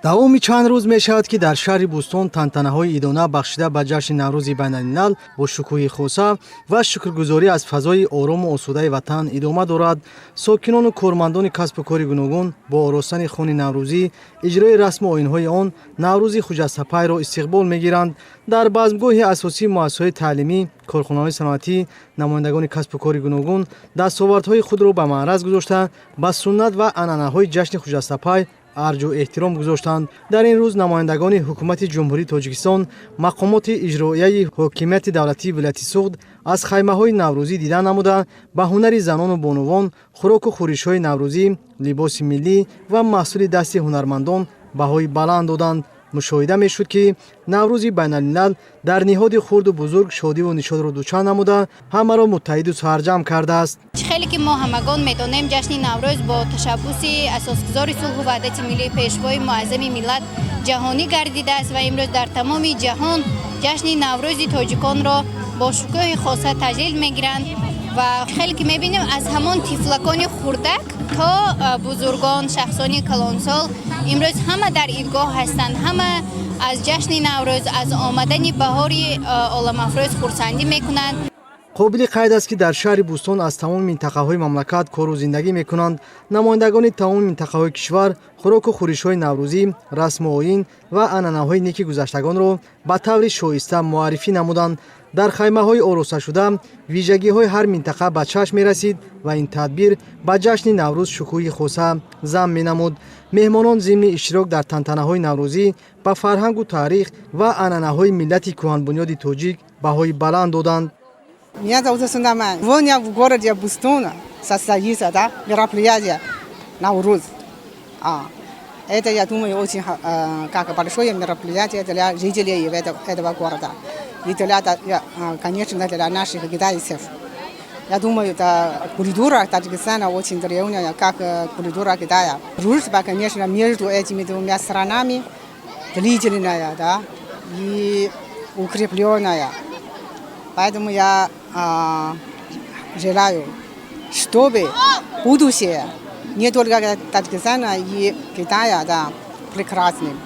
давоми чанд рӯз мешавад ки дар шаҳри Бӯстон тантанаҳои идона бахшида ба ҷашни Наврӯзи байналмилал бо шукӯҳи хоса ва шукргузорӣ аз фазои орому осудаи ватан идома дорад. Сокинону кормандони касбу кори гуногун бо оростани хони Наврӯзӣ, иҷрои расму оинҳои он Наврӯзи хуҷастапайро истиқбол мегиранд. Дар базмгоҳи асосии муассисаҳои таълимӣ, корхонаҳои саноатӣ, намояндагони касбу кори гуногун дастовардҳои худро ба маъраз гузошта ба суннат ва анъанаҳои ҷашни хуҷастапай арҷу эҳтиром гузоштанд. Дар ин рӯз намояндагони ҳукумати ҷумҳурии Тоҷикистон, мақомоти иҷроияи ҳокимияти давлатии вилояти Суғд аз хаймаҳои Наврӯзӣ дида намуда, ба ҳунари занону бонувон, хӯроку хӯришҳои наврӯзӣ, либоси миллӣ ва маҳсули дасти ҳунармандон баҳои баланд доданд. мушоҳида мешуд, ки Наврӯзи байналмилал дар ниҳоди хурду бузург шодиву нишодро дучар намуда, ҳамаро муттаҳиду сарҷамъ кардааст. خیلی که ما همگان میدانیم جشن نوروز با تشبث اساسگذار صلح و وحدت ملی پیشوای معظم ملت جهانی گردیده است و امروز در تمام جهان جشن نوروز تاجیکان را با شکوه خاصه تجلیل میگیرند و خیلی که میبینیم از همان طفلکان خردک تا بزرگان شخصانی کلانسال امروز همه در عیدگاه هستند. همه از جشن نوروز از آمدن بهار عالم‌افروز خرسندی میکنند. қобили қайд аст, ки дар шаҳри Бӯстон аз тамоми минтақаҳои мамлакат кору зиндагӣ мекунанд. намояндагони тамоми минтақаҳои кишвар хӯроку хӯришҳои наврӯзӣ, расму оин ва анъанаҳои неки гузаштагонро ба таври шоиста муаррифӣ намуданд. дар хаймаҳои оросташуда вижагиҳои ҳар минтақа ба чашм мерасид ва ин тадбир ба ҷашни Наврӯз шукӯҳи хоса замм менамуд. меҳмонон зимни иштирок дар тантанаҳои наврӯзӣ ба фарҳангу таърих ва анъанаҳои миллати кӯҳанбунёди тоҷик баҳои баланд доданд. Меня зовут Сундаман. Сегодня в городе Бустона состоится мероприятие Навруз. Это, я думаю, очень большое мероприятие для жителей этого города. И для, конечно, для наших китайцев. Я думаю, это культура Таджикистана очень древняя, как культура Китая. Дружба, конечно, между этими двумя странами длительная, да, и укрепленная. Поэтому я желаю, чтобы будущее не только Таджикистана и Китая, да, прекрасным.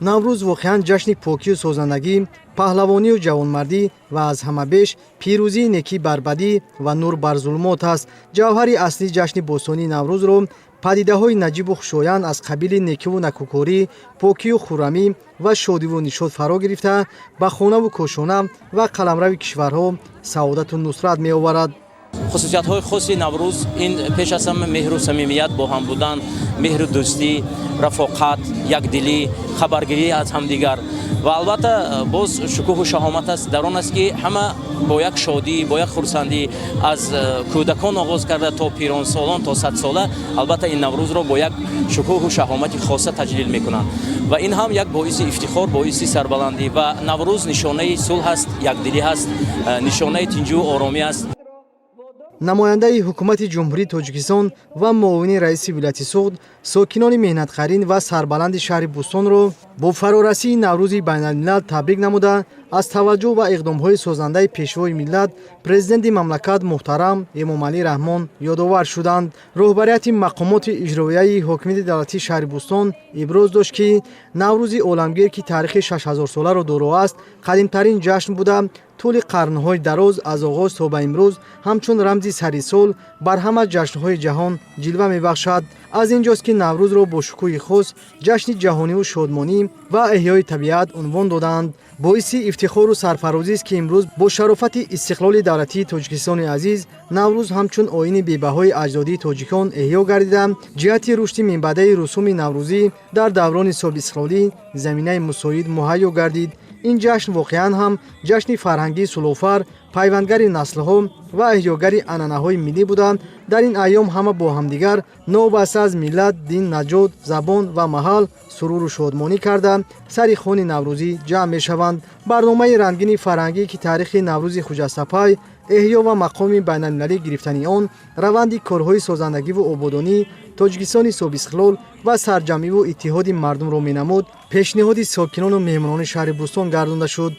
Наврӯз воқеан ҷашни покию созандагӣ, паҳлавонию ҷавонмардӣ ва аз ҳама беш пирӯзии некӣ бар бадӣ ва нур бар зулмот аст. ҷавҳари аслии ҷашни бостонии Наврӯзро падидаҳои наҷибу хушоянд аз қабили некиву накӯкорӣ, покию хуррамӣ ва шодиву нишод фаро гирифта, ба хонаву кошона ва қаламрави кишварҳо саодату нусрат меоварад. хусусиятҳои хоси Наврӯз ин пеш аз ҳама меҳру самимият бо ҳам будан, меҳру дӯстӣ, рафоқат, якдилӣ, хабаргирӣ аз ҳамдигар ва албатта боз шукӯҳу шаҳомат аст дар он аст, ки ҳама бо як шодӣ, бо як хурсандӣ аз кӯдакон оғоз карда то пиронсолон то садсола албатта ин Наврӯзро бо як шукӯҳу шаҳомати хоса таҷлил мекунанд ва ин ҳам як боиси ифтихор, боиси сарбаландӣ ва Наврӯз нишонаи сулҳ аст, якдилӣ аст, нишонаи тинҷу оромӣ аст. намояндаи ҳукумати ҷумҳурии Тоҷикистон ва муовини раиси вилояти Суғд сокинони меҳнатқарин ва сарбаланди шаҳри Бӯстонро бо фарорасии Наврӯзи байналмилал табрик намуда, аз таваҷҷӯҳ ва иқдомҳои созандаи пешвои миллат президенти мамлакат муҳтарам Эмомалӣ Раҳмон ёдовар шуданд. роҳбарияти мақомоти иҷроияи ҳокимияти давлатии шаҳри Бӯстон иброз дошт, ки Наврӯзи оламгир, ки таърихи 6000-соларо доро аст, қадимтарин ҷашн буда тӯли қарнҳои дароз аз оғоз то ба имрӯз ҳамчун рамзи сари сол бар ҳама ҷашнҳои ҷаҳон ҷилва мебахшад. аз ин ҷост, ки Наврӯзро бо шукӯҳи хос ҷашни ҷаҳониву шодмонӣ ва эҳёи табиат унвон доданд. боиси ифтихору сарфарозист, ки имрӯз бо шарофати истиқлоли давлатии Тоҷикистони азиз Наврӯз ҳамчун оини бебаҳои аҷдодии тоҷикон эҳё гардида, ҷиҳати рушди минбаъдаи русуми наврӯзӣ дар даврони собиистиқлолӣ заминаи мусоид муҳайё гардид. ин ҷашн воқеан ҳам ҷашни фарҳангии сулҳофар, пайвандгари наслҳо ва эҳёгари анъанаҳои миллӣ буда, дар ин айём ҳама бо ҳамдигар новобаста аз миллат, дин, наҷод, забон ва маҳал суруру шодмонӣ карда сари хони Наврӯзӣ ҷамъ мешаванд. барномаи рангини фарҳангӣ, ки таърихи Наврӯзи хуҷастапай, эҳё ва мақоми байналмилалӣ гирифтани он, раванди корҳои созандагиву ободонӣ Тоҷикистони собиистиқлол ва сарҷамъиву иттиҳоди мардумро менамуд, пешниҳоди сокинону меҳмонони шаҳри Бӯстон гардонда шуд.